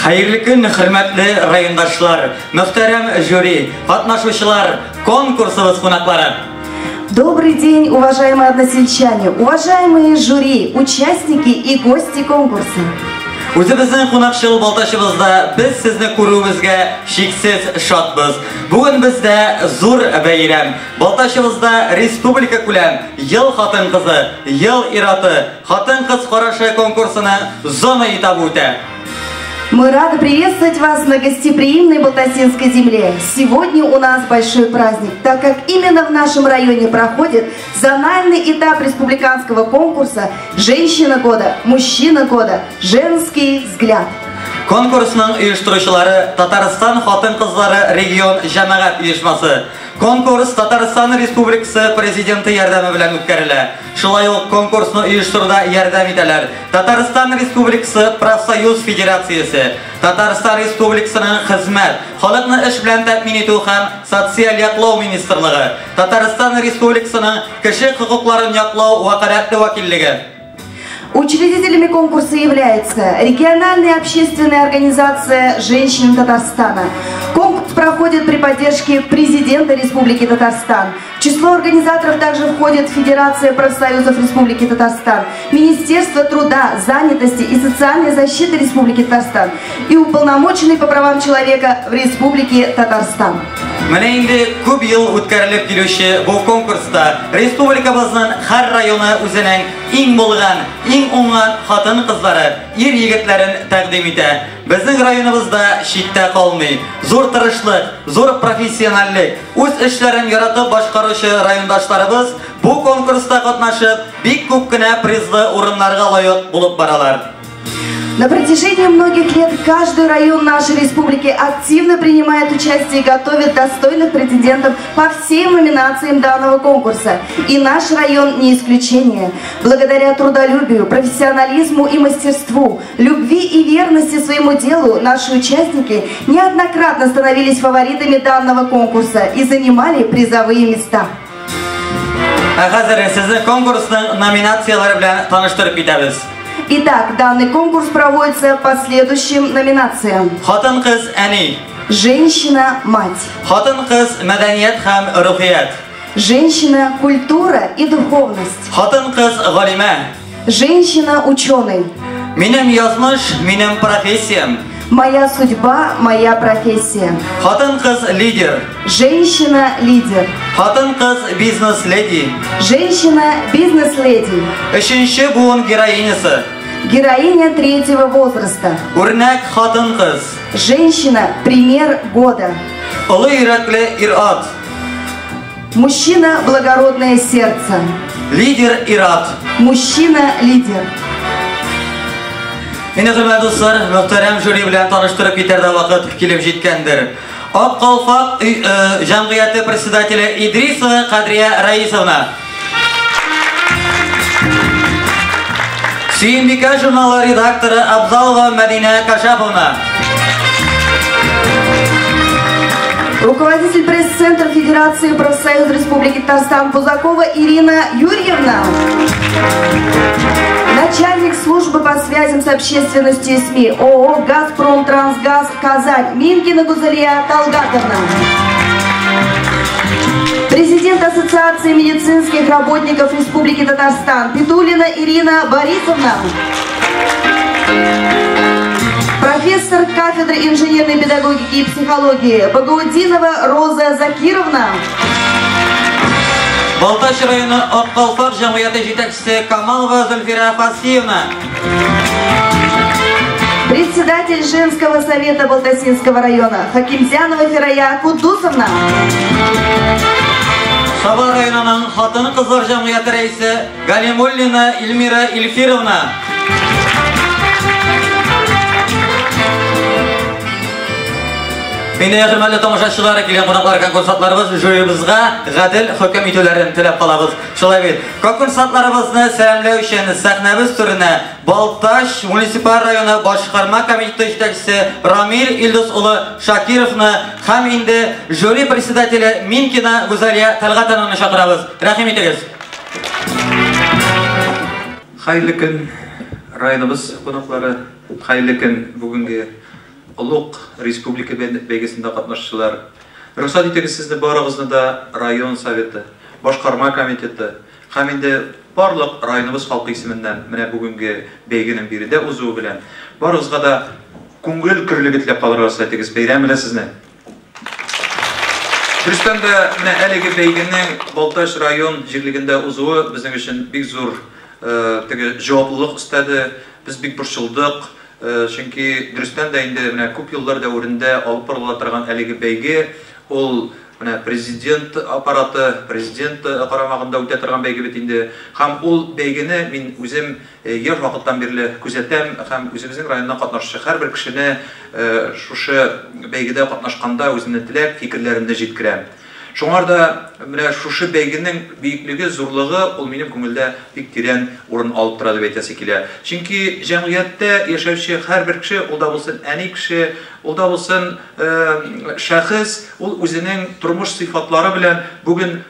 Hayırlı gün, hürmetli rayondaşlar, muhterem jüri, katnaşучылар, конкурсыбыз кунаклары. Добрый день, уважаемые односельчане, уважаемые жюри, участники и гости конкурса. Үзебезнең кунакчыл Балташыбызда без сезне күрүебезгә шиксез шатбыз. Бүген бездә зур бәйрәм. Балташыбызда республика күләм ел хатын-кызы, ел ираты, хатын-кыз карашы конкурсының зона этабы үтә. Мы рады приветствовать вас на гостеприимной Балтасинской земле. Сегодня у нас большой праздник, так как именно в нашем районе проходит зональный этап республиканского конкурса «Женщина года», «Мужчина года», «Женский взгляд». Конкурсның оештыручылары Татарстан хатын-кызлары регион җәмәгать оешмасы. Конкурс Татарстан Республикасы президенты ярдәме белән үткәрелә. Шулай ук конкурсны оештыруда ярдәм итәләр Татарстан Республикасы профсоюз федерациясе, Татарстан Республикасының хезмәт, халыкны эш белән тәэмин итү һәм социаль яклау министрлыгы, Татарстан Республикасының кеше хокукларын яклау вәкаләтле вәкиллеге. Учредителями конкурса является региональная общественная организация «Женщины Татарстана». Конкурс проходит при поддержке президента Республики Татарстан. В число организаторов также входит Федерация профсоюзов Республики Татарстан, Министерство труда, занятости и социальной защиты Республики Татарстан и уполномоченный по правам человека в Республике Татарстан. Менә инде күп ел үткәрелеп килүче бу конкурста республикабызның һәр районы үзенең иң булган, иң уңган хатын-кызлары, ир-егетләрен тәкъдим итә. Безнең районыбызда читтә калмый. Зур тырышлык, зур профессионаллык, үз эшләрен яратып башкаручы райондашларыбыз бу конкурста катнашып, бик күп кенә призлы урыннарга лаек булып баралар. На протяжении многих лет каждый район нашей республики активно принимает участие и готовит достойных претендентов по всем номинациям данного конкурса. И наш район не исключение. Благодаря трудолюбию, профессионализму и мастерству, любви и верности своему делу, наши участники неоднократно становились фаворитами данного конкурса и занимали призовые места. Хәзер сезне конкурсның номинациялары белән таныштырып китәбез. Итак, данный конкурс проводится по следующим номинациям. Хатын-кыз әни, Женщина-мать, хатын-кыз мәдәният һәм рухият, Женщина-культура и духовность, хатын-кыз галимә, Женщина-ученый, минем язмыш, минем профессиям, Моя судьба, моя профессия, хатын-кыз лидер, Женщина-лидер, хатын-кыз бизнес-леди, Женщина-бизнес-леди, өченче буын героинясы, Героиня третьего возраста, үрнәк хатын-кыз, Женщина-пример года, олы йөрәкле ир-ат, Мужчина благородное сердце, лидер ир-ат. Мужчина-лидер. Менә хөрмәтле дуслар, мөхтәрәм жюри белән таныштырып китәрдә вакыт килеп җиткәндер. Ак калфак җәмгыяте председателе Идрисова Кадрия Раисовна. Сөембикә журналы редакторы Абзалова Мәдинә Кашаповна. Руководитель пресс-центра Федерации профсоюз Республики Татарстан Пузакова Ирина Юрьевна. Начальник службы по связям с общественностью и СМИ ООО «Газпром Трансгаз» Казань Минкина Гузалия Талгатовна. Президент Ассоциации медицинских работников Республики Татарстан Петулина Ирина Борисовна. Профессор кафедры инженерной педагогики и психологии Багаудинова Роза Закировна. Балтач районы Ак калфак җәмгыяте җитәкчесе Камалова Зульфира Фасиевна. Председатель женского совета Балтасинского района Хакимзянова Фирая Кудусовна. Саба районының хатын-кызлар җәмгыяте рәисе Галимуллина Эльмира Ильфировна. Менә хөрмәтле тамашачылар, килгән кунаклар, конкурсантларыбыз жюрибызга гадел хөкем итүләрен теләп калабыз. Шулай бит. Конкурсантларыбызны сәламләү өчен сәхнәбез түренә Балтач муниципаль районы башкарма комитеты җитәкчесе Рамил Илдус улы Шакировны һәм инде жюри председателе Минкина Гузалия Талгатовнаны чакырабыз. Рәхим итегез. Хәерле көн районыбыз кунаклары, хәерле көн бүгенге Улук республика бәйгесендә катнашчылар, рөхсәт итегез сезне барыгызны да район советы, башкарма комитеты һәм инде барлык районыбыз халкы исеменнән менә бүгенге бәйгенең биредә узуы белән барыгызга да күңел көрлеге теләп калырга рөхсәт итегез. Бәйрәм белән сезне. Дөрестән дә менә әлеге бәйгенең Балташ район җирлегендә узуы безнең өчен бик зур җаваплылык өстәде. Біз бик борчылдык. Чөнки дөрестән дә инде менә күп еллар дәврендә алып барыла торган әлеге бәйге ул менә президент аппараты, президент карамагында үтә торган бәйге бит инде. Һәм ул бәйгене мин үзем яшь вакыттан бирле күзәтәм һәм үзебезнең районнан катнашучы һәрбер кешене шушы бәйгедә катнашканда үземнең теләк, фикерләремне җиткерәм. Шуңар да менә шушы бәйгенең бийеклеге, зурлыгы ул минем күңелдә бик тирән урын алып тора дип әйтәсе килә. Чөнки җәмгыятьтә яшәүче һәрбер кеше, ул да булсын әни кеше, ул да булсын шәхес, ул үзенең тормыш сыйфатлары белән бүген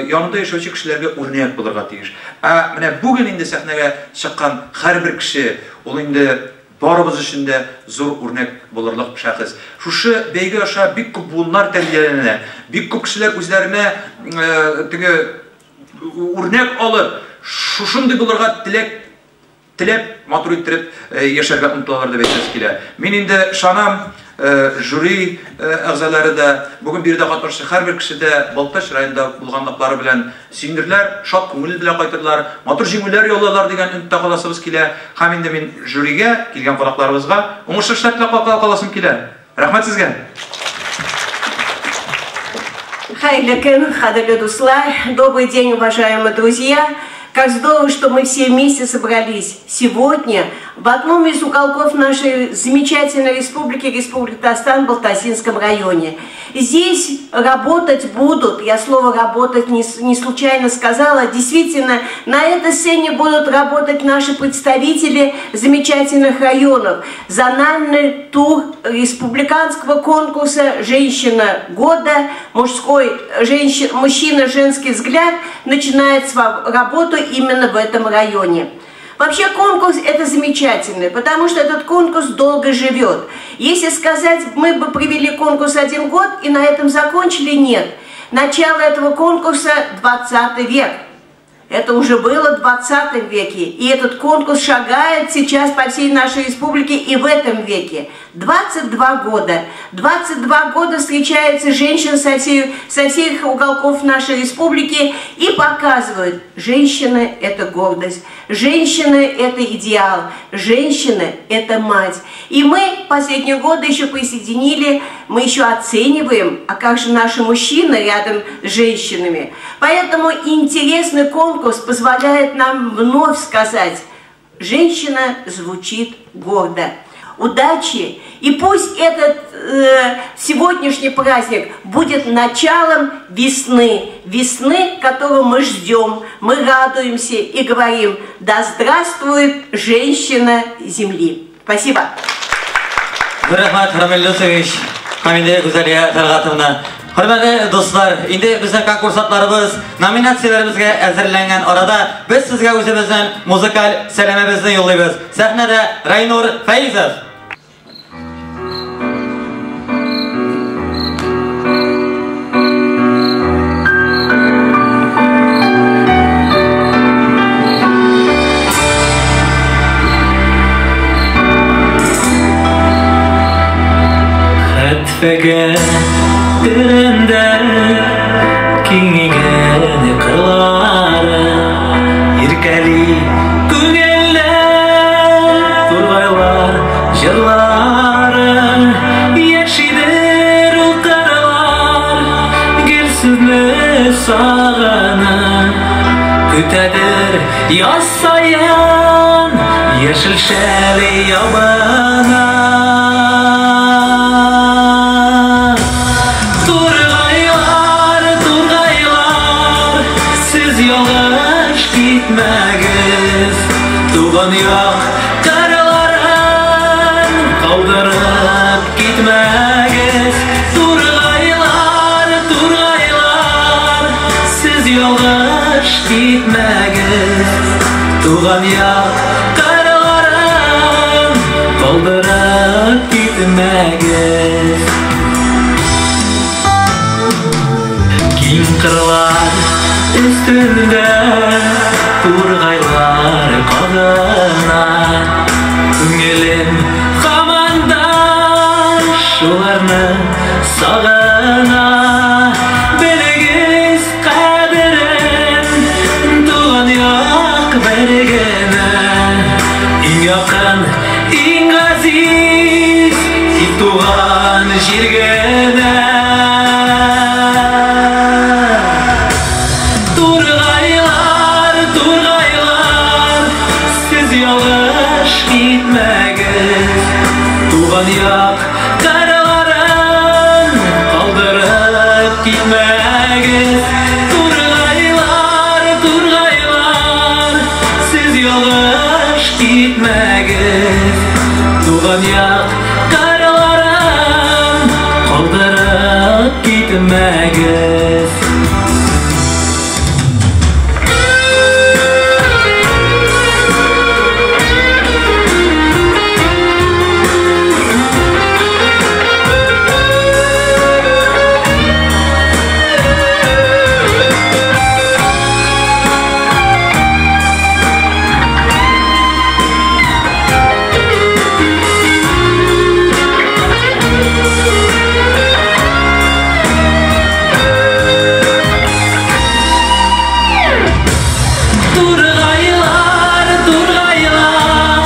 янында яшәүче кешеләргә үрнәк булырга тиеш. Менә бүген инде сәхнәгә чыккан һәрбер кеше ул инде барыбыз өчен дә зур үрнәк булырлык шәхес. Шушы бәйге аша бик күп буыннар тәрбияләнә, бик күп кешеләр үзләренә үрнәк алып, шушындый булырга теләп, матур иттереп яшәргә омтылалар дип әйтәсе килә. Мин инде шанам, жюри әгъзалары да бүген биредә катнашучы һәрбер кеше дә Балташ районында булганлыклары белән сөендерләр, шат күңел белән кайтырлар, матур җиңүләр яуларлар дигән өметтә каласыбыз килә. Һәм инде мин жюригә килгән кунакларыбызга уңышлы эшләр теләп каласым килә. Рәхмәт сезгә. Хәерле көн, кадерле дуслар, добрый день, уважаемые друзья. Как здорово, что мы все вместе собрались сегодня в одном из уголков нашей замечательной республики, Республики Татарстан, в Балтасинском районе. Здесь работать будут, я слово «работать» не случайно сказала, действительно, на этой сцене будут работать наши представители замечательных районов. Зональный тур республиканского конкурса «Женщина года», мужчина, женский взгляд начинает свою работу именно в этом районе. Вообще конкурс это замечательный, потому что этот конкурс долго живет. Если сказать, мы бы провели конкурс 1 год и на этом закончили, нет. Начало этого конкурса 20 век. Это уже было в 20 веке. И этот конкурс шагает сейчас по всей нашей республике и в этом веке. 22 года. 22 года встречаются женщины со всех уголков нашей республики и показывают, женщина – это гордость, женщина – это идеал, женщина – это мать. И мы последние годы еще присоединили, мы еще оцениваем, а как же наши мужчины рядом с женщинами. Поэтому интересный конкурс позволяет нам вновь сказать, женщина звучит гордо. Удачи! И пусть этот сегодняшний праздник будет началом весны. Весны, которую мы ждем, мы радуемся и говорим, да здравствует женщина земли. Спасибо. Hörmətli dostlar, indi bizning konkursatlarımız, nominatsiyalarımızga әзерләнгән arada biz sizga o'zimizning muzikal salamimizni yollaymiz. Sahnada Raynur Fayzov. Güründə kengigəni qırları Irkəli güngəllər Turğaylar jırları Yaşidir ul qaralar Gülsüzlü sağını Kütədir yaz sayan Yeşil şəli yabana Tuğan yok karaların kaldırıp gitmeyiz Turgaylar, turgaylar siz yoldaş gitmeyiz Tuğan yok karaların kaldırıp gitmegez. King kırlar üstünde turgaylar kadına. Üngülüm kamandan şularını sağına. Belgiz kaderin tuğan yok bergene. İn yakın, in aziz, tuğan jirgene. Turgaylar, turgaylar, siz yalış gitmegez. Tuğan yok karaların kaldırıp gitmegez. Turgaylar, turgaylar, siz yalış gitmegez. Tuğan yok karaların kaldırıp gitmegez. Turgaylar, turgaylar,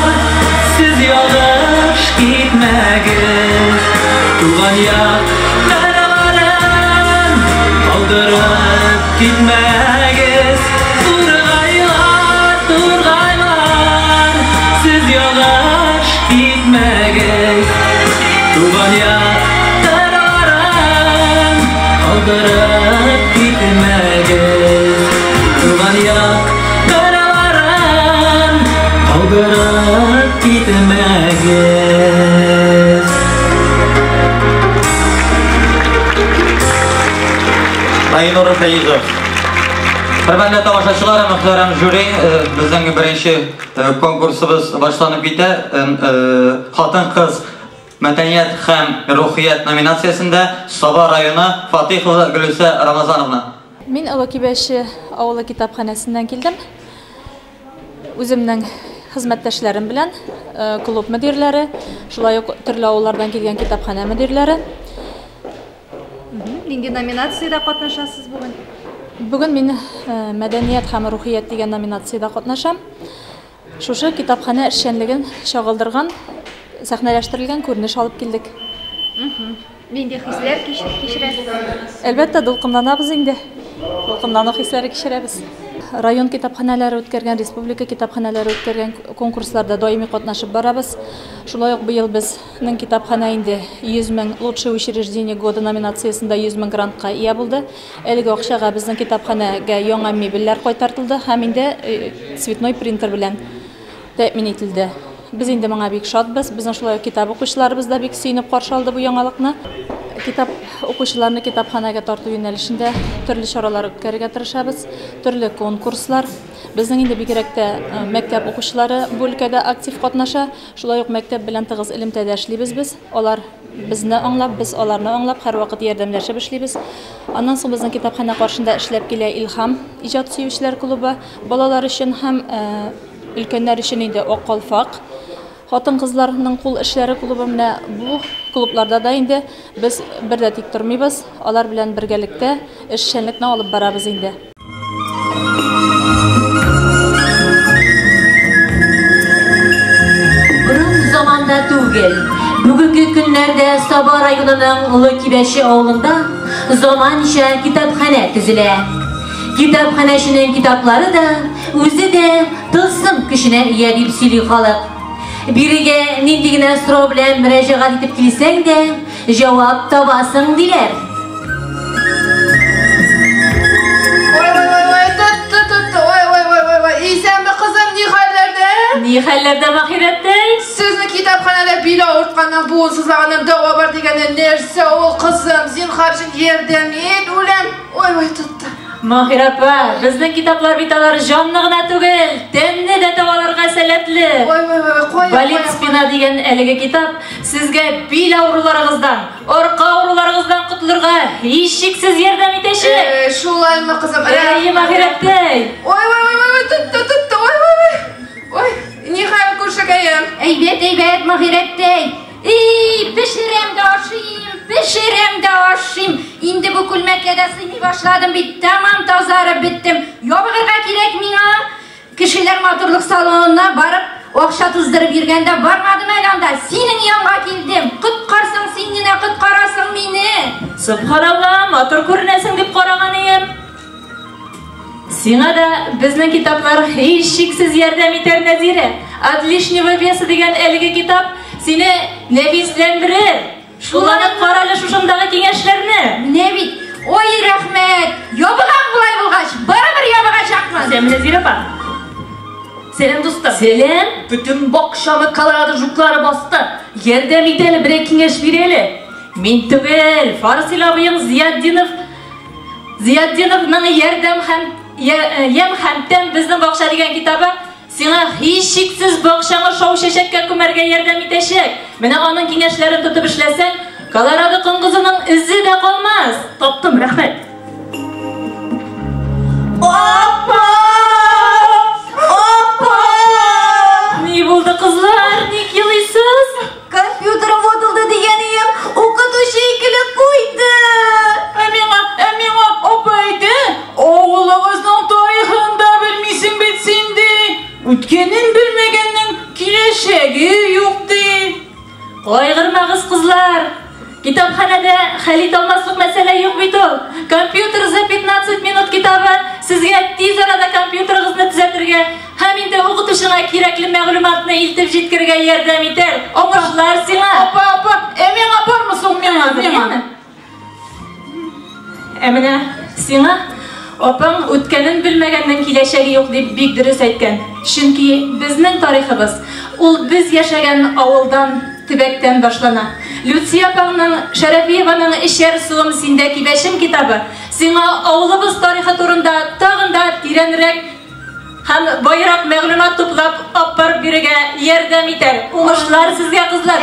siz yalış gitmegez. Tuğan yok karaların kaldırıp gitmegez. Turgaylar, turgaylar, siz yalış gitmegez. Tuğan yok karaların kaldırıp gitmegez. Tuğan yok karaların kaldırıp gitmegez. Aynur Feyizov. Hörmətli tamaşaçılar, muhtaram jüri, bizning birinchi konkursimiz boshlanib ketdi. Xotin-qiz madaniyat ham ruhiyat nominatsiyasida Soba rayoni Fatihova Gulisa Ramazonovna. Men Alokibashi avli kitobxonasidan keldim. O'zimning xizmatdoshlarim bilan klub mudirlari, shulay turli ovullardan kelgan kitobxona mudirlari. Nega nominatsiyada qatnashasiz bugun? Bugun men madaniyat ham ruhiyat degan nominatsiyada qatnasham. Shusha kitobxona ishchanligin shog'ildirgan, sahnalashtirilgan ko'rinish olib keldik. Nega hislar kechirasiz? Albatta to'lqinlanamiz endi. To'lqinlanish hislari kechiramiz. Rayon kitobxonalari o'tkazgan, respublika kitobxonalari o'tkazgan konkurslarda doimiy qatnashib boramiz. Shunday bu yil bizning kitobxona endi 100 ming лучшее учреждение года nominatsiyasida 100 ming grantga ega bo'ldi. Eliga o'xshaga bizning kitobxonaga yangi mebellar qaytartildi, ham endi цветной printer bilan ta'min etildi. Biz endi menga bek shodmiz. Bizning shulay kitob o'quvchilarimiz da bek suyunib qarshi oldi bu yangilikni. Kitob o'quvchilarni kitobxonaga tortuv yo'nalishida turli choralar o'tkazishga tirishamiz, turli konkurslar. Bizning endi bekrakda maktab o'quvchilari bu o'lkada aktiv qatnasha, shulay maktab bilan tig'iz ilm tadashlaymiz biz. Ular bizni anglab, biz ularni anglab har vaqt yordamlashib ishlaymiz. Ondan so'ng bizning kitobxona qarshida ishlab kelgan Ilham ijod sevuvchilar klubi bolalar uchun ham ulkanlar uchun endi Oqolfoq xotin-qizlarning qo'l ishlari klubi bilan bu klublarda da endi biz birda tik turmaymiz. Ular bilan birgalikda ishchanlikni olib boramiz endi. Uzun zamanda tug'il. Bugungi kunlarda Soba rayonining Ulukibashi ovulida zamonaviy kitobxona tuziladi. Kitobxonashining kitoblari da o'zida tılsım kishini ega deb suyli xalq. Biriga nindigina so'rov bilan murojaat etib kelsang de javob topasing dilar. İysenmi kızım, ne hallerde? Ne hallerde Mahiratda? Sizni kitobxonada bilo o'rtgandan buvinsizlig'ining davo bor deganda nersa o qizim, zinhor uchun yordam et, o'lam. Voy tutdi. Mahirappa, bizning kitoblar bitalari jonlig'ina tug'il, tanni da tavalarga salatli. Voy, qo'y. Balit чыгына дигән әлеге китап сезгә бил авыруларыгыздан, арка авыруларыгыздан котылырга һичшиксез ярдәм итәчәк. Шулаймы, кызым? Мәгъфирәттәй. Ой, тut, ой, ни хәл күршәкәем? Әйбәт, Мәгъфирәттәй. Пешерем дә ашыйм. Инде бу күлмәккә сыймый башладым бит. Тамам тазарып биттем. Ябыгырга кирәк миңа. Кешеләр матурлык салонына барып, акча туздырып йөргәндә бармадым әле анда. Синең янга килдем. Коткарсың син генә, коткарасың мине. Субханалла, матур күренәсең дип караган идем. Сиңа да безнең китаплар һичшиксез ярдәм итәр, Нәзирә. Отличного веса дигән әлеге китап сине нәфисләндерер. Шуларны карале шушындагы киңәшләрне. Менә бит. Ой, рәхмәт. Ябыгам булай булгач, барыбер ябыгачакмын. Сәм Нәзирә апа. Сәлем дустым. Сәлем. Бүтән бакчаны Колорадо жуклары басты. Ярдәм итәле, бер киңәш бирәле. Мин түгел, Фарсил абыең Зияддиновның ярдәм һәм тәм безнең бакча дигән китабы сиңа һичшиксез бакчаңа шау-шәшәккә күмәргә ярдәм итәчәк. Менә аның киңәшләрен тотып эшләсәң, Колорадо коңгызының эзе дә калмас. Таптым, рәхмәт. Апа! Ни булды, кызлар? Ник елыйсыз? Компьютерым отылды дигәнем, укытучы икеле куйды. Миңа апа әйтә, авылыгызның тарихын да белмисең бит син ди. Үткәнен белмәгәннең киләчәге юк ди. Кайгырмагыз, кызлар. Китапханәдә хәл итә алмаслык мәсьәлә юк бит ул. Компьютер за 15 минут китабы сезгә тиз арада компьютерыгызны төзәтергә һәм инде укытучыга кирәкле мәгълүматны илтеп җиткергә ярдәм итәр. Аңлашлар сиңа. Апа, миңа бармысың миңа? Менә сиңа апаң үткәнен белмәгәннең киләчәге юк дип бик дөрес әйткән. Чөнки безнең тарихыбыз ул без яшәгән авылдан, төбәктән башлана. Люция апаңның Шәрәфиеваның «Эчәр суым синдә кибәшем» китабы сиңа авылыбыз тарихы турында тагын да тирәнрәк һәм байрак мәгълүмат туплап апарып бирергә ярдәм итәр. Уңышлар сезгә, кызлар.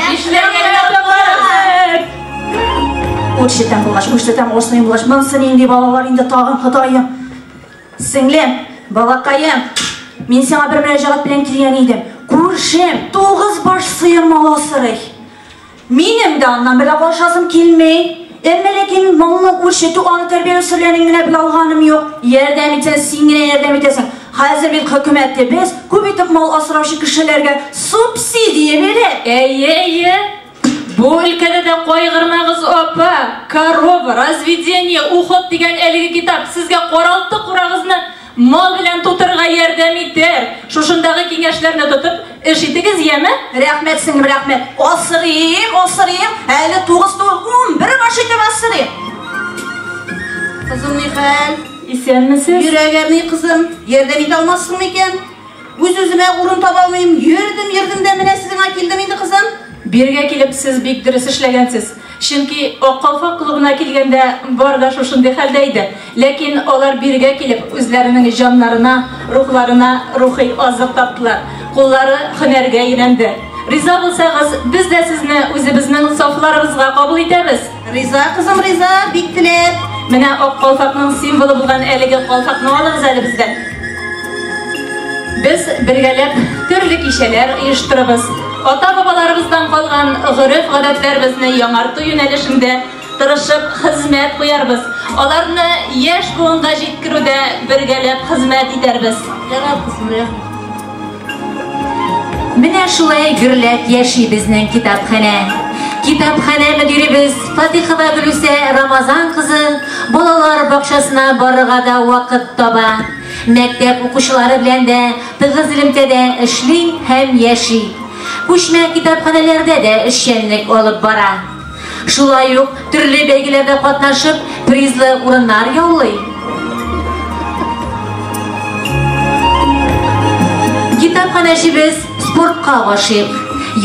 Учтан осный булгач, монсын инде балалар инде тагын Хытайым. Сеңлем, балакаем, мин сиңа бер мөрәҗәгать белән килгән идем. Күршем, 9 баш сыер малы асрый. Минем дә аннан белә кашасым килмәй. Әмма ләкин малны күрсәтү, аны тәрбия үсәрләрен генә белә алганым юк. Ярдәм итсәң, син генә ярдәм итәсең. Хәзер бит хөкүмәт без күп итеп мал асраучы кешеләргә субсидия бирә. Әйе. Бу өлкәдә дә кайгырмагыз, апа. Корова, разведение, уход дигән әлеге китап сезгә каралты курагызны мал белән тутырга ярдәм итәр. Шушындагы киңәшләрне тотып эш итегез, яме? Рәхмәт сиңа, рәхмәт. Асрыйм. Әле 9-11 баш итеп асрыйм. Кызым Михаил, исәнмесез? Йөрәгәмни кызым, ярдәм итә алмассың микән? Үз-үземә урын таба алмыйм. Йөрдем дә менә сезгә килдем инде кызым. Биргә килеп сез бик дөрес эшләгәнсез. Чөнки Аккалфак клубына килгәндә бар да шушындый хәлдә иде. Ләкин алар биргә килеп үзләренең җаннарына, рухларына рухи азык таптылар. Куллары һөнәргә өйрәнде. Риза булсагыз, без дә сезне үзебезнең сафларыбызга кабул итәбез. Риза кызым, риза, бик теләп. Менә Аккалфакның символы булган әлеге калфакны алыгыз әле бездән. Без бергәләп төрле кичәләр оештырабыз. Ата-бабаларыбыздан калган гореф-гадәтләребезне яңарту юнәлешендә тырышып хезмәт куярбыз. Аларны яшь буынга җиткерүдә бергәләп хезмәт итәрбез. Менә шулай гөрләп яши безнең китапханә. Китапханә мөдиребез Фатихова Гөлүсә Рамазан кызы балалар бакчасына барырга да вакыт таба. Мәктәп укучылары белән дә тыгыз элемтәдә эшли һәм яши. Күчмә китапханәләрдә дә эшчәнлек алып бара. Шулай ук төрле бәйгеләрдә катнашып, призлы урыннар яулый. Китапханәчебез спортка гашыйк.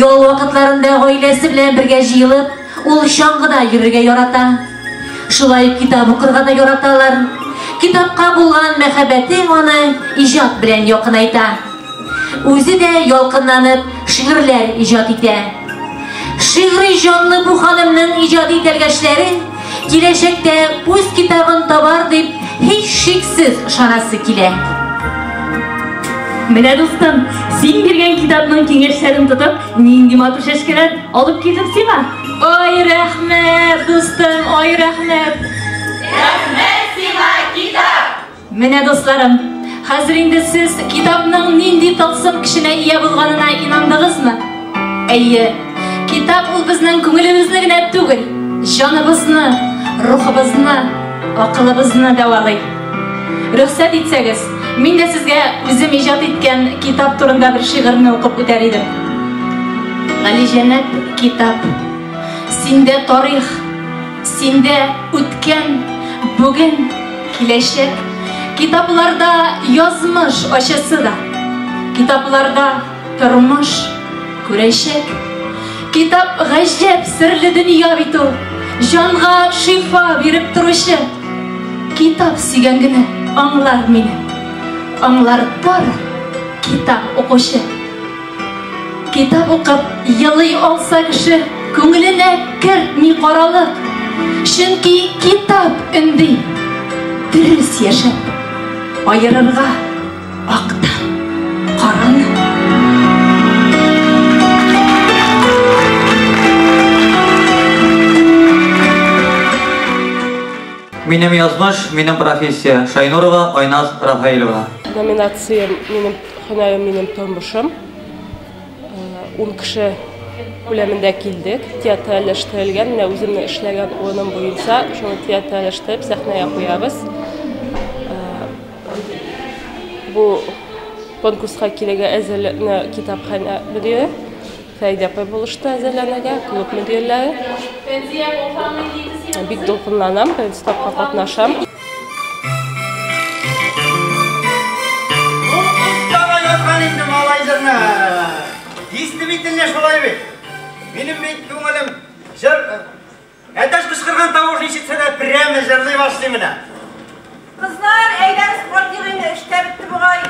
Ял вакытларында гаиләсе белән бергә җыелып, ул чаңгыда йөрергә ярата. Шулай китап укырга да яраталар. Китапка булган мәхәббәте аны иҗат белән якынайта. Үзе дә ялкынланып шигырьләр иҗат итә. Шигъри җанлы бу ханымның иҗади тәлгәшләре киләчәктә үз китабын табар дип һич шиксез ышанасы килә. Менә дустым, син биргән китапның киңәшләрен тотып, нинди матур шәшкәләр алып китеп сиңа. Ой, рәхмәт, дустым, ой, рәхмәт. Рәхмәт сиңа китап. Менә дусларым, хәзер инде сез китапның нинди тылсым кешенә ия булганына инандыгызмы? Әйе, китап ул безнең күңелебезне генә түгел, җаныбызны, рухыбызны, акылыбызны дәвалый. Рөхсәт итсәгез, мин дә сезгә үзем иҗат иткән китап турында бер шигырьне укып үтәр идем. Галиҗәнәт китап. Синдә тарих, синдә үткән, бүген, киләчәк. Китапларда язмыш ачысы да. Китапларда тормыш, күрәчәк. Китап гаҗәп серле дөнья бит ул. Җанга шифа биреп торучы. Китап сөйгән генә аңлар мине. Аңлар бар китап укучы. Китап укып елый алса кеше, күңеленә кертми каралык. Чөнки китап өнди дөрес яшәп, аерырга актан караны. Минем язмыш, минем профессия. Шайнурова Айназ Рафаилова. Номинация минем тормышым. 10 кеше күләмендә килдек. Театральләштерелгән, менә үземне эшләгән уным буенча, шуны театральләштереп сәхнәгә куябыз. Бу конкурска килергә әзерләнә китапханә мөдире. Фәйдә булышты әзерләнергә, клуб мөдирләре. Бик дулкынланам, беренче тапкыр катнашам. Действительно шулай бит. Минем бит күңелем җыр. Әтәш кычкырган тавыш ишетсә дә прямо җырлый башлый менә. Кызлар, әйдәгез квартираны эштә бетте бугай.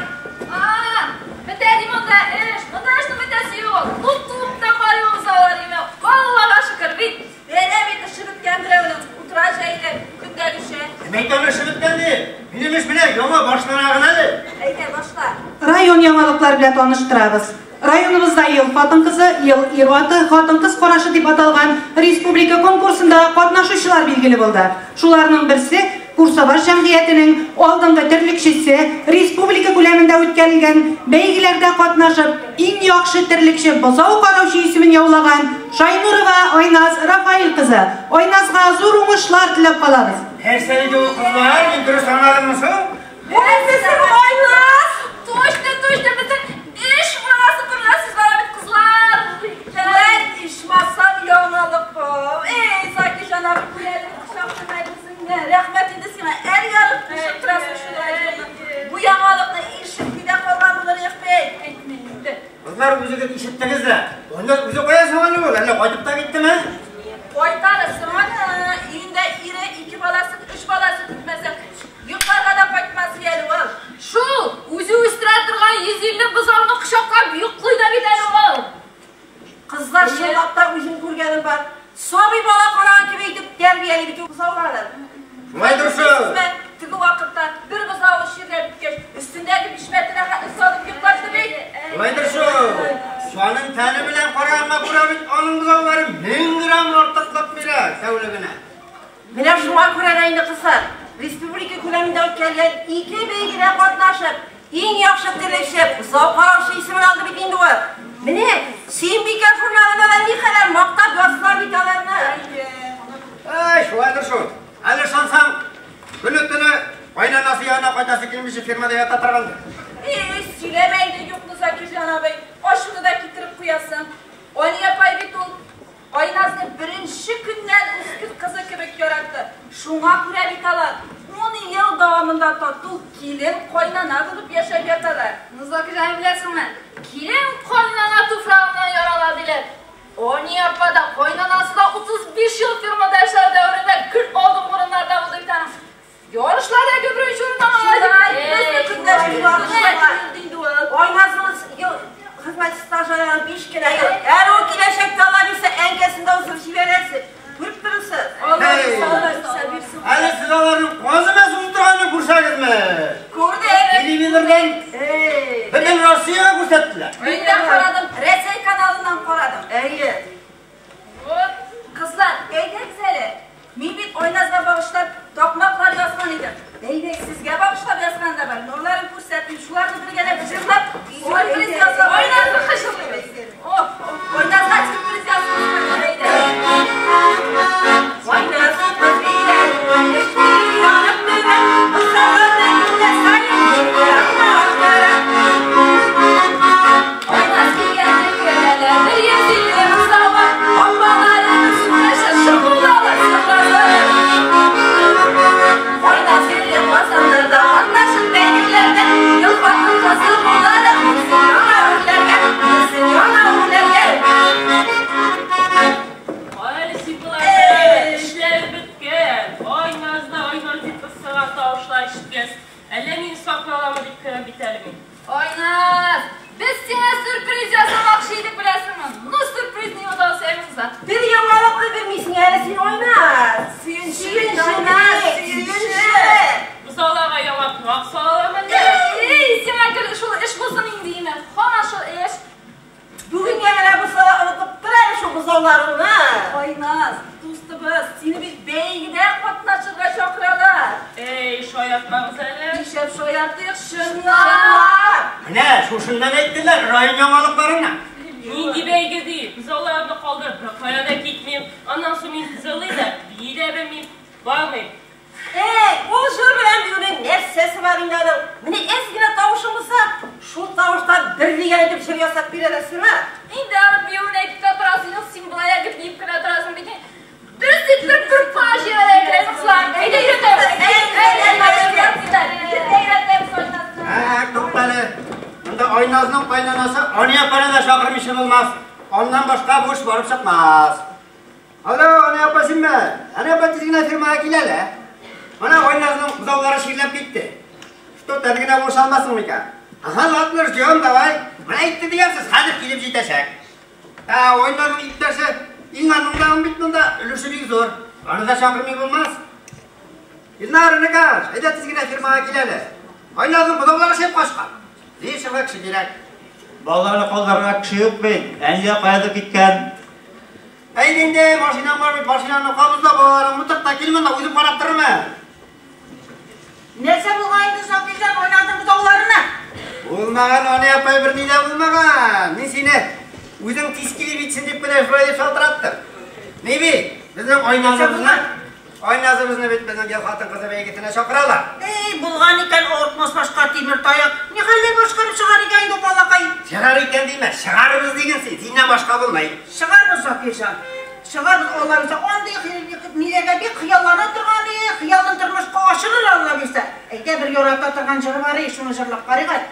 Бетә ремонтта эш. Монда эшне бетәсе юк. Туп-тупта карыйбыз алар име. Аллага шөкер бит. Әнә бит эше беткән берәүнең утыра җәйде көндәгечә. Мәйтан эше беткәнди. Минем эш менә яңа башлана гына ди. Әйдә башла. Район яңалыклары белән таныштырабыз. Районыбызда ел хатын-кызы, ел ир-аты, хатын-кыз карашы дип аталган республика конкурсында катнашучылар билгеле булды. Шуларның берсе Курсавар җәмгыятенең алдынгы терлекчесе, республика күләмендә үткәрелгән бәйгеләрдә катнашып, иң яхшы терлекче бозау караучы исемен яулаган Шайнурова Айназ Рафаил кызы. Айназга зур уңышлар теләп калабыз. Нәрсә диде ул кызлар? Мин дөрес аңладыммы соң? Айназ! Точно, безнең эш барасы күрәсез бара бит кызлар. Мен ишмасам яңалык. Эй, Саки җанап күләле шахтымайсыңны. Рәхмәт инде сиңа. Әр ярып төшеп торасың шулай. Бу яңалыкны ишеп кидә калган булыр яхпей. Әйтмәйде. Кызлар үзегез ишеттегез дә. Онда үзе каясың аны ул? Әллә кайтып та киттеме? Кайтарысың аны. Инде ире 2 баласы, 3 баласы көтмәсәң. Юкларга да кайтмас әле ул. Шул, үзе үстерә торган 150 бозауны кочаклап йоклый да бит әле ул. Кызлар чынлап та үзем күргәнем бар. Сабый бала караган кебек итеп тәрбияле бит бозаулар. Шулай дөрес. Теге вакытта бер бозау ширәп киткәч, өстендәге бишмәтенә хәтле салып йоклашты бит. Шулай дөрес. Шуның тәне белән караганга күрә бит аның бозаулары 1000 грамм артыклап бирә тәүлегенә. Менә шуңа күрә дә инде кызлар, республика күләмендә үткәрелгән 2 бәйгедә катнашып, иң яхшы терлекче бозау караучы исемен алды бит инде ул. Менә Сөембикә журналында да никадәр мактап язсалар бит аларны. Шулай дөрес. Әле шансаң, көне-төне кайнанасы янына кайтасы килмичә фирмада ята торгандыр. Сөйләмәйде юкны Заки җанабай. Ашыны да китереп куясың. Ани апай бит ул Айназны беренче көннән үскер кызы кебек яратты. Шуңа күрә бит алар 10 ел дәвамында тату килен кайнана булып яшәп яталар. Заки җан беләсеңме? Килен кайнана туфрагына ярала диләр. Ани апа да кайнанасы да 35 ел фирмада эшләр дәврендә күп алдым урыннарда булды бит аны. Ярышларда күбрәк җурнал алды. Айназны kızım, pişkin ayol. Eğer o kileşek talabıysa enkesinde olsun şiveresi. Kırıp durursun. Hey! Ali siz onların kozuna susturağını kursanız mı? Kurdu evet. Televizyondan bütün Rusya'ya kursettiler. Önden koradım, Resey kanalından koradım. İyi. Kızlar, beydek seni. Mibit oynazma bağışlar, tokmaklar yazman idi. Beydek sizge bağışlar yazman da var. Nurların kursettim, şularını bir gene bıcırlar. Sürpriz yazma. Oynazma kışılıyor. Oynazma sürpriz yazma. Beydek. Oynazma beydek. Yanıp dönem, ısrarla yine sayın. Oynaz ki geldi göreler, bir yezilir sabah. Hoppaların üstüne şaşırmalar sırları. Oynaz gelir masalarda, anlaşın benimlerden. Yıl bakılması bunlara, misyona ölürler, misyona ölürler. Hayır sıkılar, işler bitken. Oynazda oynaz dıkı sıra tavuşlar işitmez. Ellemin saklama dikkat biter mi? Oynaz! Biz sana sürpriz yasamak şeydik bilesinmi? Nu sürpriz niye odası evimizde? Bir yamalıklı bir misin yarısın oynaz. Suyunçu oynaz, suyunçu. Bu sağlığa yamak var, sağlığa ne? Sana göre şu iş bulsun indiğine. Hemen şu iş. Bugün gelene bu sıra unutup durar şu buzollarını. Oynaz, dostumuz, seni bir beygide katlaşırga şokralar. Şoyatmamız hele. İşep şoyattık, Şunlar. Ne? Şundan ettiler rayın yamalıklarına. Mindi beyge değil. Biz onlarda kaldır. Kayada gitmeyeyim. Ondan sonra min kızılıydı. Bir de ben min var mı? O şur bilen birinin ne sesi var inanın. Mene eskine tavuşumuzsa şu tavuştan birliğe edip çeviriyorsak bir arasın ha. İndi alıp bir örnek katrasını simbolaya gidip katrasını dikin. Düzdükler bir pajiyere eklemişler. Eyde yürüdüm. To'xtali. Bunda Oynazning qaynonasi ona yapana da chaqirmishim olmaz. Ondan başqa bu ish borib chiqmas. Alo, ona yapasinmi? Ana yapatizgina firmaga keladi. Mana Oynazning buzovlari shirlab ketdi. Что targina bo'shalmasin ekan. Aha, latlar jom davay. Mana aytdi degansiz, hozir kelib jetashak. Oynazning ittasi inganundan bitmunda ulushi zo'r. Ona da chaqirmay bo'lmas. Yillarni qarash, aydatizgina firmaga keladi. Oynazning buzovlari shep qo'shgan. Nechta kishi kerak? Bolalarni qo'llarga kishi yo'q men. Angliya qayerda ketgan? Endi mashinam bor, mashinamni qabuzlab boraman. Mutlaqta kelmanda o'zim qarab turaman. Nesa bo'lg'aydi so'kilgan Oynazning buzovlarini? Bo'lmagan ona yapay bir nida bo'lmagan. Men seni o'zim tiskilib bitsin deb qo'yib shunday shaltiratdim. Nebi, bizning Oynazimizni bitmagan xotin qiz begitina chaqiralar. Bo'lgan ekan o'rtmas boshqa temir tayoq. Ne qilib boshqarib chiqar ekan bu bolaqay? Chiqar ekan deyman, chiqarimiz degansiz, sendan boshqa bo'lmaydi. Chiqarmiz so'kilsan. Chiqarmiz onlarcha onday niyaga bir xiyollanib turgani, xiyoldan turmushga oshirir Allah bilsa. Ayda bir yo'raqda turgan jiri bor, shuni jirlab qarayman.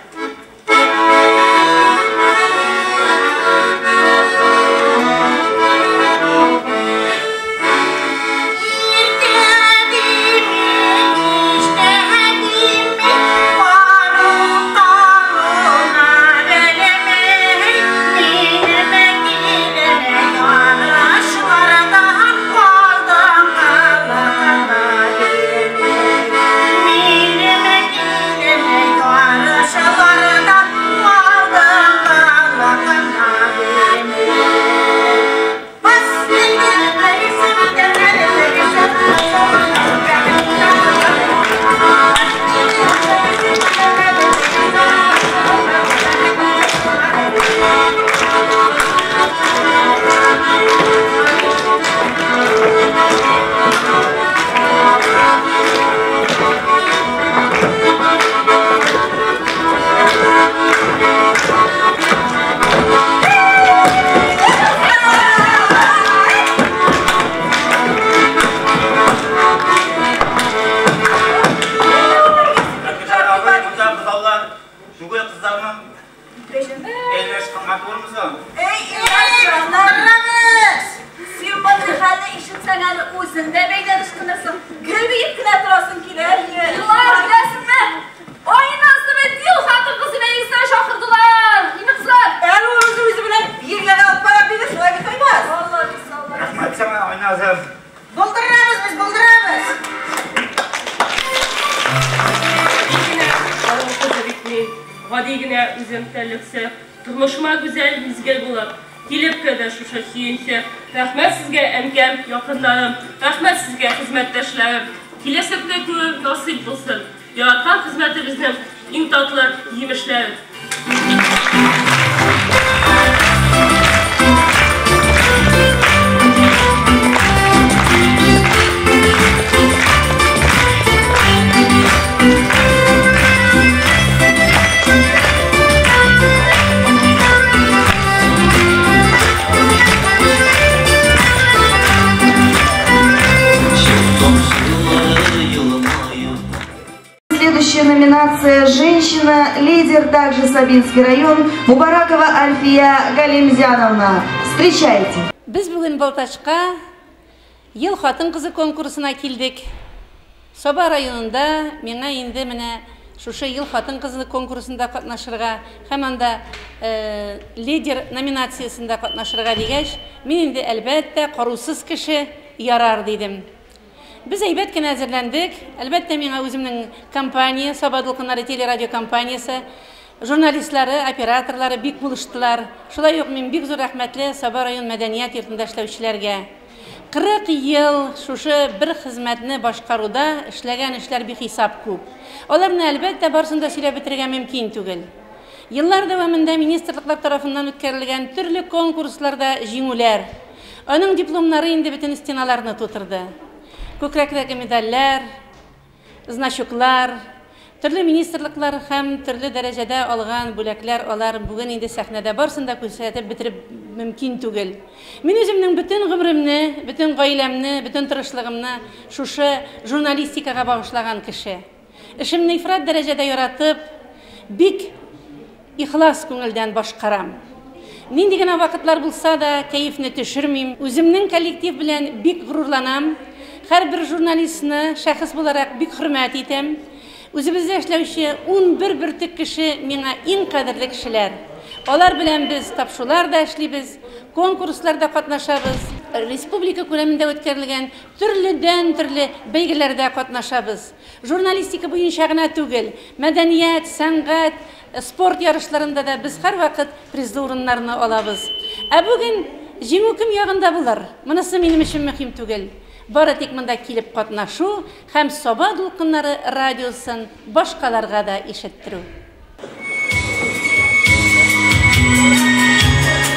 етсе, тұрмышыма güzel мезгіл болып, келіп кеді шуша сүйінші. Рахмет сізге әмкем, якындарым, рахмет сізге хизметтешлерім. Келесекте көп насип болсын. Яратқан хизметіміздің ең татлы емішлері. Следующая номинация «Женщина, лидер», также Сабинский район, Мубаракова Альфия Галимзяновна. Встречайте. Біз бүгін Балташқа ел хатын қызы конкурсына келдік. Соба районында меңа енді міне шушы ел хатын қызы конкурсында қатнашырға, хаманда лидер номинациясында қатнашырға дегеш, мен енді әлбәтті қарусыз кіші ярар дедім. Біз әйбәткен әзірләндік. Әлбәтте меңа өзімнің компания, Соба Дулқыннары телерадио компаниясы, журналистлары, операторлары бик булыштылар. Шулай ук мен бик зур рәхмәтле Соба район мәдәният йортында эшләүчеләргә. 40 ел шушы бер хезмәтне башкаруда эшләгән эшләр бихисап күп. Аларны әлбәттә барсында сөйләп бетерергә мөмкин түгел. Еллар дәвамында министрлыклар тарафыннан үткәрелгән төрле конкурсларда җиңүләр. Аның дипломнары инде бөтен стеналарны тутырды. Күкрәктәге медальләр, значоклар, төрле министрлыклар һәм төрле дәрәҗәдә алган бүләкләр алар бүген инде сәхнәдә барсында күрсәтеп бетереп мөмкин түгел. Мин үземнең бөтен гомремне, бөтен гаиләмне, бөтен тырышлыгымны шушы журналистикага багышлаган кеше. Эшемне ифрат дәрәҗәдә яратып, бик ихлас күңелдән башкарам. Нинди генә вакытлар булса да, кәефне төшермим. Үземнең коллектив белән бик горурланам. Һәрбер журналистны шәхес буларак бик хөрмәт итәм. Үзебездә эшләүче 11 бөртек кеше миңа иң кадерле кешеләр. Алар белән без тапшуларда эшлибез, конкурсларда катнашабыз, республика күләмендә үткәрелгән төрле бәйгеләрдә катнашабыз. Журналистика буенча гына түгел, мәдәният, сәнгать, спорт ярышларында да без һәрвакыт призлы урыннарны алабыз. Ә бүген җиңү кем ягында булыр? Монысы минем өчен мөһим түгел. Бары тик монда килеп катнашу һәм Соба Дулкыннары радиосын башкаларга да ишеттерү.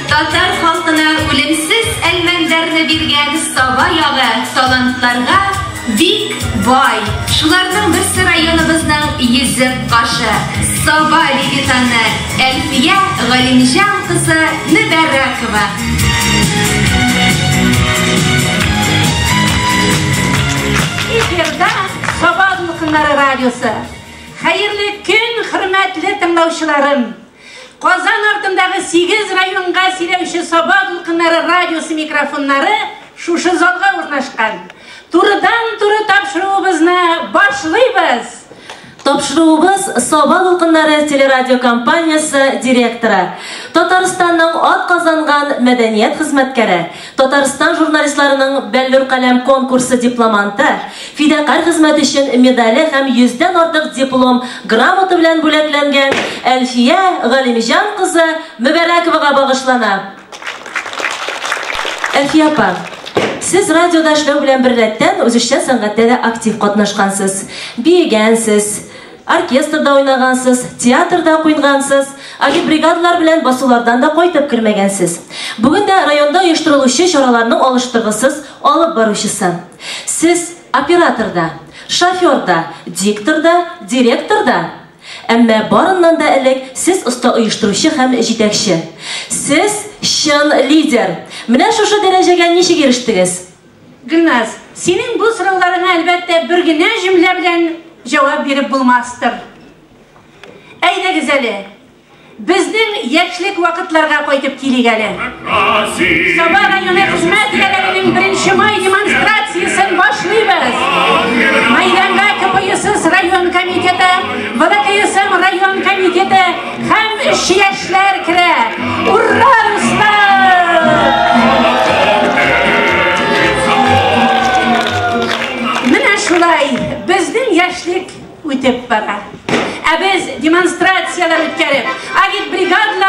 Татар халкына үлемсез әлмәндәрне биргән Соба ягы талантларга бик бай. Шуларның берсе районыбызның йөзек кашы, Соба легитаны Әлфия Галимҗан кызы Мөбәрәкова. Эфирда Соба Дулкыннары радиосы. Хәерле көн, хөрмәтле тыңлаучыларым. Казан артындагы 8 районга сөйләүче Соба Дулкыннары радиосы микрофоннары шушы залга урнашкан. Турыдан-туры тапшыруыбызны башлыйбыз. Тапшыруыбыз Соба Дулкыннары телерадио компаниясы директоры, Татарстанның атказанган мәдәният хезмәткәре, Татарстан журналистларының Бәллүр каләм конкурсы дипломанты, фидакар хезмәт өчен медале һәм 100дән артык диплом, грамота белән бүләкләнгән Әлфия Галимҗан кызы Мөбәрәковага багышлана. Әлфия апа, сез радиода эшләү белән берлектән үзешчән сәнгатьтә дә актив катнашкансыз, биегәнсез, оркестрда уйнагансыз, театрда куйгансыз, агитбригадалар белән басулардан да кайтып кергәнсез. Бүген дә районда оештырылучы чараларның алыштыргысыз алып баручысы. Сез операторда, шоферда, дикторда, директорда. Әмма барыннан да элек сез оста оештыручы һәм җитәкче. Сез чын лидер. Менә шушы дәрәҗәгә ничек ирештегез? Гөлназ, синең бу сорауларыңа әлбәттә бер генә җөмлә белән җавап биреп булмастыр. Әйдәгез әле, безнең яшьлек вакытларга кайтып килик әле. Соба районы хезмәт ияләренең 1 май демонстрациясын башлыйбыз. Мәйданга КПСС район комитеты, ВДКСМ район комитеты һәм эшчеләр керә. Ура, дуслар! Менә шулай безнең яшьлек үтеп бара. Ә без демонстрациялар үткәреп, агитбригадалар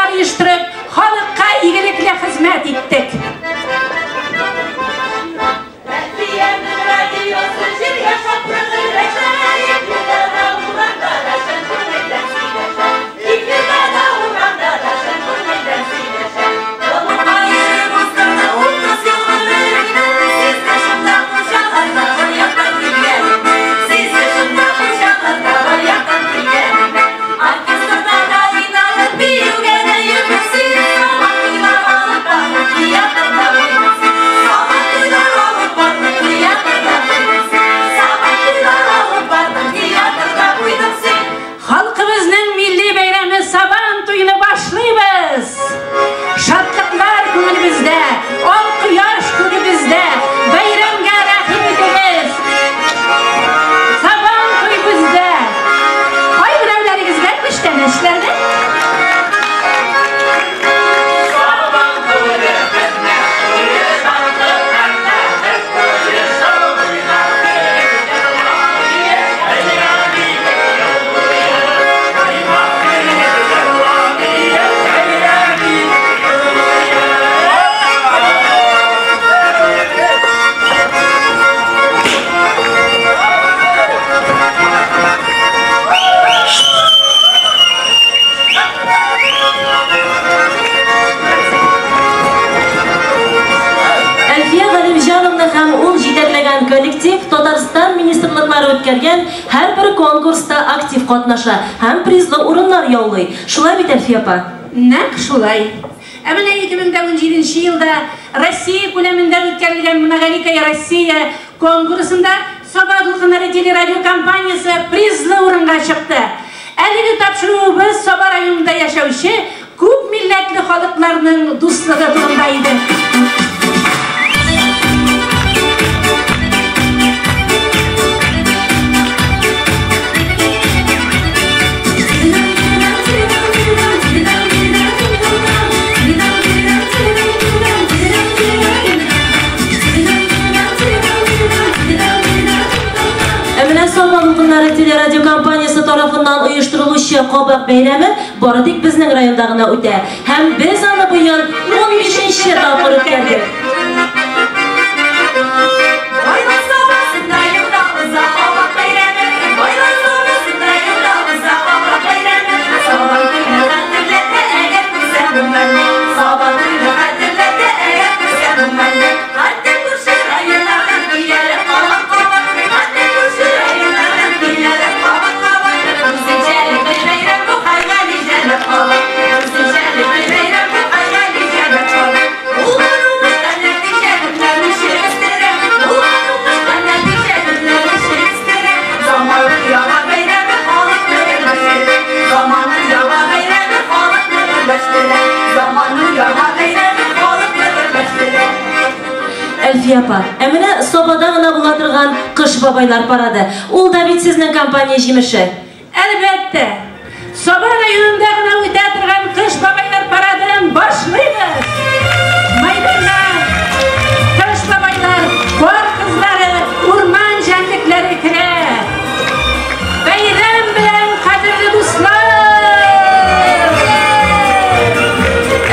басымлыклары үткәргән һәрбер конкурста актив катнаша һәм призлы урыннар яулый. Шулай бит, Әлфия апа? Нәкъ шулай. Менә 2017 елда Россия күләмендә үткәрелгән Многоликая Россия конкурсында Саба Дулкыннары телерадио компаниясе призлы урынга чыкты. Әлеге тапшыруыбыз Саба районында яшәүче күп милләтле халыкларның дуслыгы турында иде. Саба Дулкыннары телерадио компаниясы тарафыннан оештырылучы Кабак бәйрәме бары тик безнең районда гына үтә. Һәм без аны быел 15-нче тапкыр үткәрдек. Әлфия апа, менә Сабада гына була торган Кыш бабайлар парады. Ул да бит сезнең компания җимеше. Әлбәттә. Саба районында гына үтә торган Кыш бабайлар парадын башлыйбыз. Мәйданда Кыш бабайлар, кар кызлары, урман җәнлекләре керә. Бәйрәм белән, кадерле дуслар!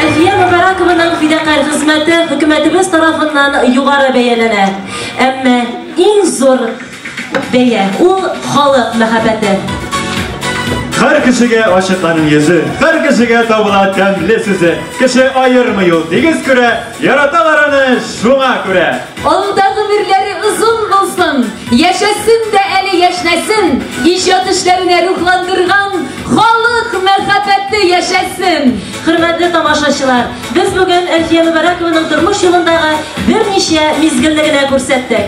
Әлфия Мубаракованың фидакарь хезмәте хөкүмәтебез тарафыннан югары бәяләнә. Әмма иң зур бәя ул халык мәхәббәте. Һәр кешегә ачыкланың йөзе, һәр кешегә табыла тәмле сүзе. Кеше аермый ул тигез күрә, яраталар аны шуңа күрә. Алда гомерләре узун булсын, яшәсен дә әле яшнәсен, иҗат эшләренә рухландырган халык мәхәббәте яшәсен. Хөрмәтле тамашачылар, без бүген Әлфия Мубаракованың тормыш юлындагы берничә мизгелне генә күрсәттек.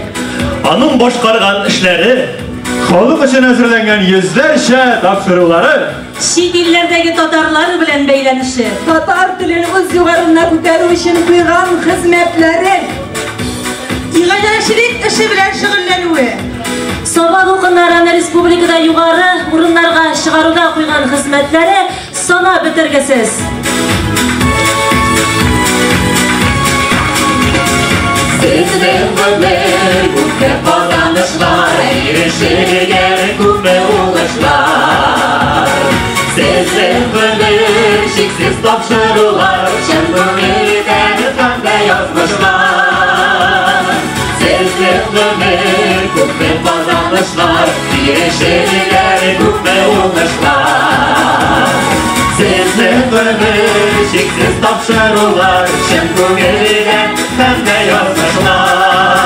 Аның башкарган эшләре, халык өчен әзерләнгән йөзләрчә тапшырулары, Чит илләрдәге татарлар белән бәйләнеше, татар телен үз югарына күтәрү өчен куйган хезмәтләре, иганәчелек эше белән шөгыльләнүе, Саба Дулкыннарын республикада югары урыннарга чыгаруда куйган хезмәтләре сана бетергесез. Сезнең белән күпкә казанышлар, ирешергә күпме уңышлар. Сезнең белән шиксез тапшырулар, чын күңелдән кандай язмышлар. Сезнең белән күпме казанышлар, ирешергә күпме уңышлар. Сезнең белән шиксез тапшырулар, чын күңелдән кандай язмышлар.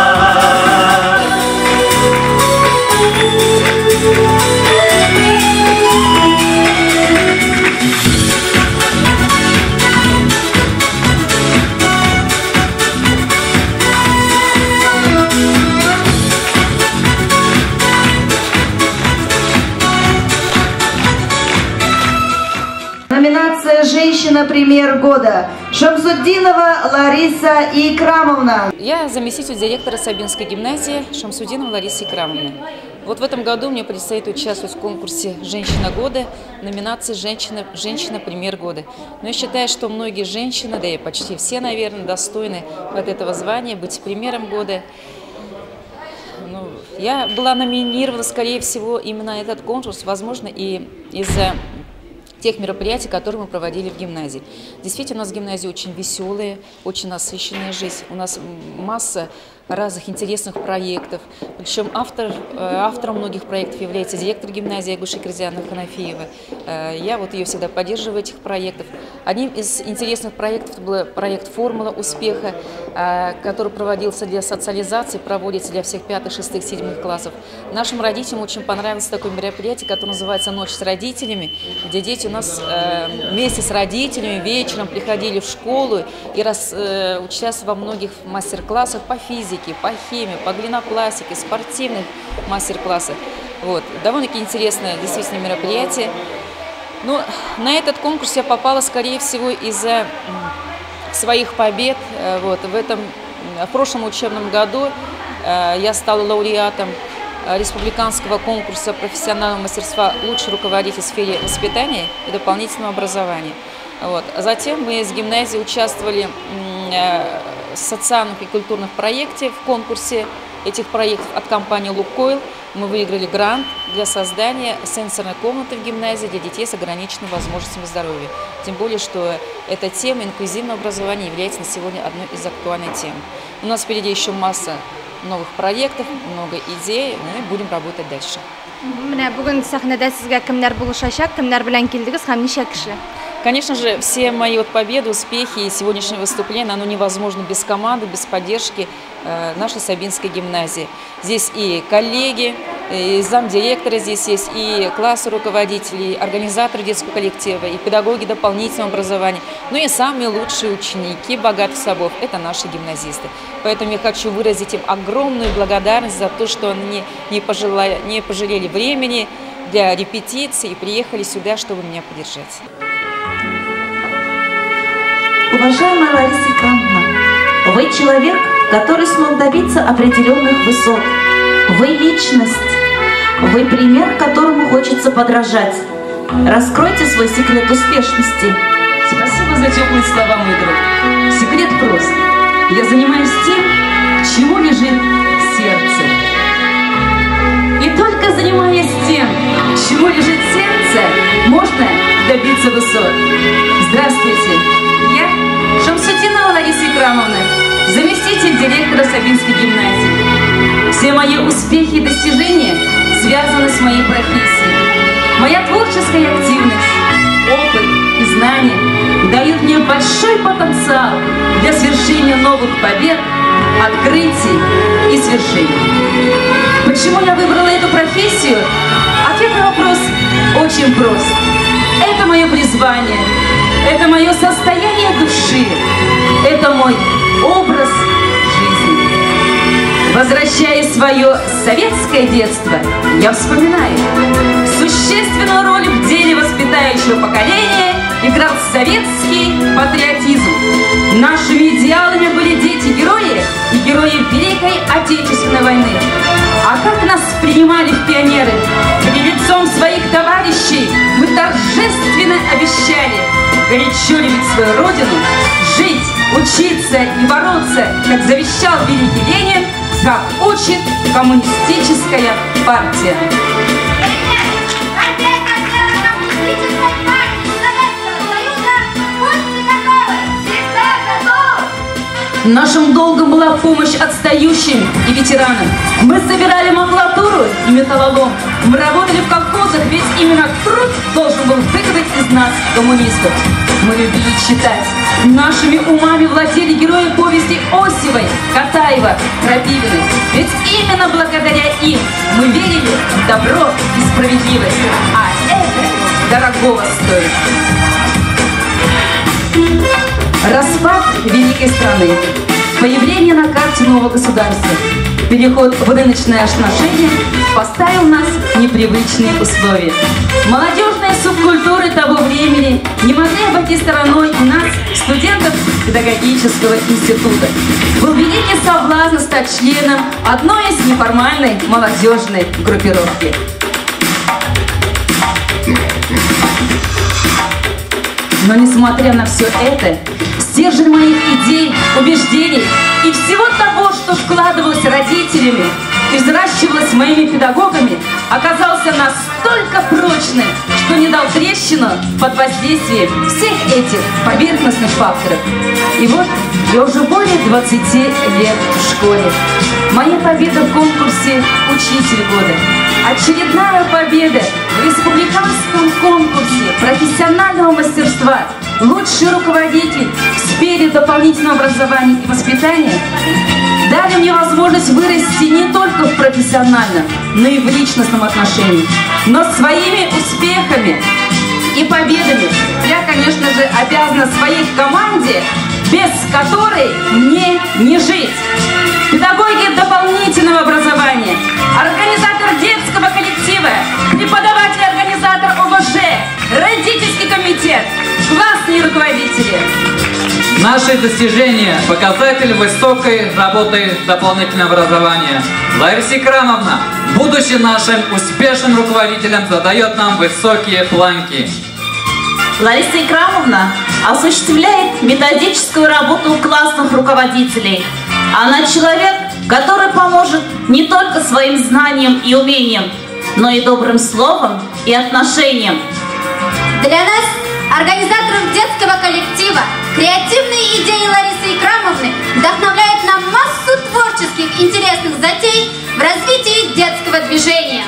Номинация «Женщина. Пример года». Шамсуддинова Лариса Икрамовна. Я заместитель директора Сабинской гимназии Шамсуддинова Лариса Икрамовна. Вот в этом году мне предстоит участвовать в конкурсе «Женщина года», номинации «Женщина. Пример года». Но я считаю, что многие женщины, да и почти все, наверное, достойны от этого звания быть примером года. Я была номинирована, скорее всего, именно на этот конкурс, возможно, и из-за тех мероприятий, которые мы проводили в гимназии. Действительно, у нас гимназия очень веселая, очень насыщенная жизнь. У нас масса разных интересных проектов. Причем автором многих проектов является директор гимназии Айгуль Шакирзяновна Ханафиева. Я вот ее всегда поддерживаю, этих проектов. Одним из интересных проектов был проект «Формула успеха», который проводился для социализации, проводится для всех 5, 6, 7 классов. Нашим родителям очень понравилось такое мероприятие, которое называется «Ночь с родителями», где дети у нас вместе с родителями вечером приходили в школу и участвовали во многих мастер-классах по физике, по химии, по глинопластике, спортивных мастер-классах. Вот. Довольно-таки интересное действительно мероприятие. Но на этот конкурс я попала, скорее всего, из-за своих побед. Вот. В прошлом учебном году я стала лауреатом республиканского конкурса профессионального мастерства «Лучший руководитель в сфере воспитания и дополнительного образования». Вот. Затем мы из гимназии участвовали в социальных и культурных проектах в конкурсе этих проектов от компании «Лукойл». Мы выиграли грант для создания сенсорной комнаты в гимназии для детей с ограниченными возможностями здоровья. Тем более, что эта тема инклюзивного образования является на сегодня одной из актуальных тем. У нас впереди еще масса новых проектов, много идей, мы будем работать дальше. Конечно же, все мои победы, успехи и сегодняшнее выступление, оно невозможно без команды, без поддержки нашей Сабинской гимназии. Здесь и коллеги, и замдиректора здесь есть, и классы руководителей, организаторы детского коллектива, и педагоги дополнительного образования. Ну и самые лучшие ученики богатых собой – это наши гимназисты. Поэтому я хочу выразить им огромную благодарность за то, что они не пожалели времени для репетиции и приехали сюда, чтобы меня поддержать. Уважаемая Лариса Икрамовна, вы человек, который смог добиться определенных высот. Вы личность. Вы пример, которому хочется подражать. Раскройте свой секрет успешности. Спасибо за теплые слова, мой друг. Секрет прост. Я занимаюсь тем, к чему лежит сердце. И только занимаясь тем, к чему лежит сердце, можно добиться высот. Здравствуйте. Я Шамсудинова Лариса Икрамовна, заместитель директора Сабинской гимназии. Все мои успехи и достижения связаны с моей профессией. Моя творческая активность, опыт и знания дают мне большой потенциал для свершения новых побед, открытий и свершений. Почему я выбрала эту профессию? Ответ на вопрос очень прост. Это мое призвание. Это мое состояние души, это мой образ жизни. Возвращая свое советское детство, я вспоминаю, существенную роль в деле воспитающего поколения играл советский патриотизм. Нашими идеалами были дети-герои и герои Великой Отечественной войны. А как нас принимали в пионеры? Перед лицом своих товарищей мы торжественно обещали горячо любить свою родину, жить, учиться и бороться, как завещал великий Ленин, как учит коммунистическая партия. Нашим долгом была помощь отстающим и ветеранам. Мы собирали макулатуру и металлолом. Мы работали в колхозах, ведь именно труд должен был выковать из нас коммунистов. Мы любили читать. Нашими умами владели герои повести Осиповой, Катаева, Крапивиной. Ведь именно благодаря им мы верили в добро и справедливость. А это дорогого стоит. Распад великой страны, появление на карте нового государства, переход в рыночное отношение поставил нас в непривычные условия. Молодежные субкультуры того времени не могли обойти стороной и нас, студентов педагогического института. Был великий соблазн стать членом одной из неформальной молодежной группировки. Но несмотря на все это, стержень моих идей, убеждений и всего того, что что вкладывалось родителями и взращивалось моими педагогами, оказался настолько прочным, что не дал трещину под воздействием всех этих поверхностных факторов. И вот я уже более 20 лет в школе. Моя победа в конкурсе «Учитель года». Очередная победа в республиканском конкурсе профессионального мастерства «Лучший руководитель в сфере дополнительного образования и воспитания» дали мне возможность вырасти не только в профессиональном, но и в личностном отношении. Но своими успехами и победами я, конечно же, обязана своей команде, без которой мне не жить. Педагоги дополнительного образования, организатор детского коллектива, преподаватель-организатор ОБЖ, родительский комитет, классные руководители. Наши достижения – показатель высокой работы дополнительного образования. Лариса Икрамовна, будучи нашим успешным руководителем, задает нам высокие планки. Лариса Икрамовна осуществляет методическую работу классных руководителей. Она человек, который поможет не только своим знанием и умением, но и добрым словом и отношением. Для нас, организаторов детского коллектива, креативные идеи Ларисы Икрамовны вдохновляют на массу творческих интересных затей в развитии детского движения.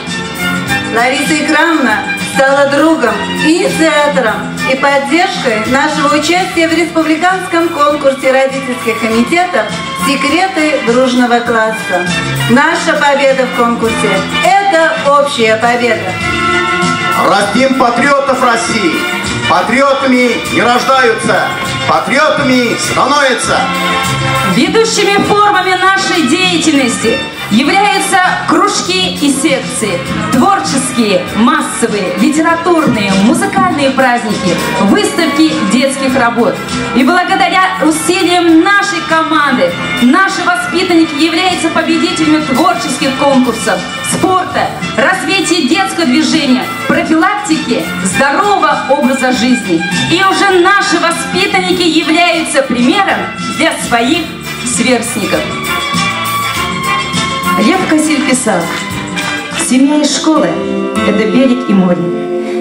Лариса Икрамовна стала другом, инициатором и поддержкой нашего участия в республиканском конкурсе родительских комитетов «Секреты дружного класса». Наша победа в конкурсе – это общая победа. Растим патриотов России. Патриотами не рождаются, патриотами становятся. Ведущими формами нашей деятельности являются кружки и секции, творческие, массовые, литературные, музыкальные праздники, выставки детских работ. И благодаря усилиям нашей команды наши воспитанники являются победителями творческих конкурсов, спорта, развития детского движения, профилактики здорового образа жизни. И уже наши воспитанники являются примером для своих сверстников. Лев Косиль писал: «Семья и школа – это берег и море.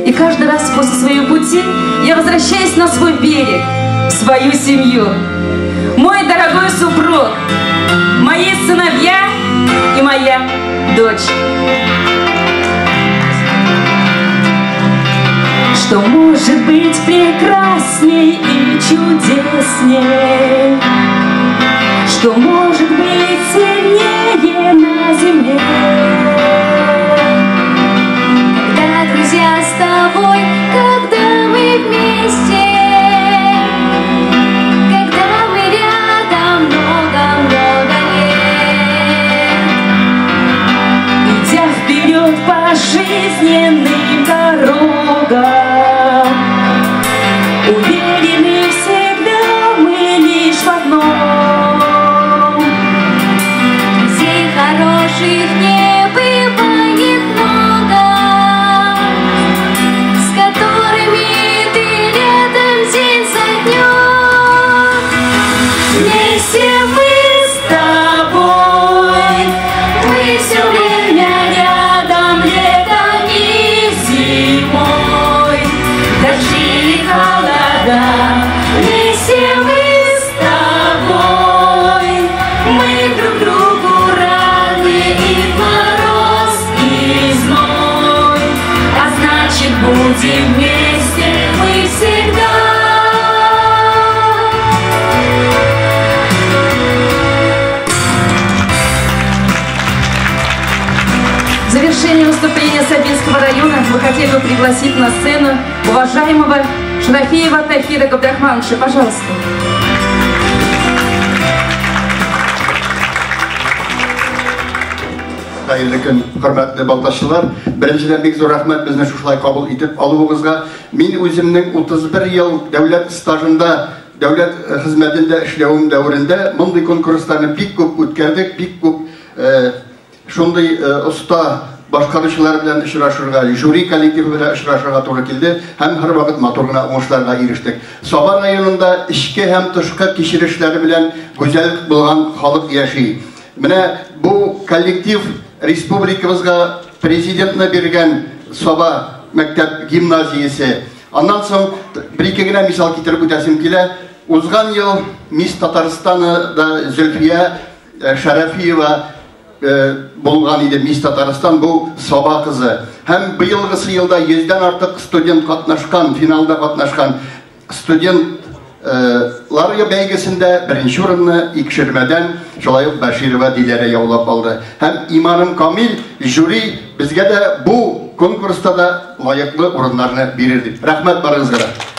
И каждый раз после своего пути я возвращаюсь на свой берег, в свою семью. Мой дорогой супруг, мои сыновья и моя дочь». Что может быть прекрасней и чудесней? Что может быть сильнее на земле? Когда друзья с тобой, когда мы вместе, когда мы рядом много-много лет, идя вперед по жизненным дорогам, уверены всегда мы лишь в одном: хороших не бывает много, с которыми ты рядом день за днем. Вместе мы с тобой, мы все время рядом, летом и зимой, дожди и холода. Вместе мы с тобой, мы друг другу будем вместе мы всегда. В завершение выступления Сабинского района мы хотели бы пригласить на сцену уважаемого Шарафеева Тафира Габдрахмановича. Пожалуйста. Hayırlı gün, hürmetli baldaşçılar. Birinciden bek zor rahmet bizden şuşlay kabul edip alığımızga. Min özümün 31 yıl devlet stajında, devlet hizmetinde işlevim devrinde bunday konkurslarını pek köp ötkerdik, pek köp şunday usta başkarışçılar bilen işraşırga, jüri kollektivi bilen işraşırga doğru keldi. Hem her vakit motoruna oңuşlarga eriştik. Sabah rayonunda içki hem tışkı kişirişleri bilen güzellik bulgan halk yaşayı. Менә бу коллектив республикабызга президентны биргән Саба мәктәп гимназиясе. Аннан соң бер-ике генә мисал китереп үтәсем килә. Узган ел Мисс Татарстаны да Зөлфия Шәрәфиева булган иде. Мисс Татарстан бу Саба кызы. Һәм быелгысы елда 100дән артык студент катнашкан, финалда катнашкан студентлар бәйгесендә беренче урынны икшермәдән шулай ук Баширова Диләрә яулап алды. Һәм Иманым Камил жюри безгә дә бу конкурста да лаеклы урыннарны бирер дип. Рәхмәт барыгызга.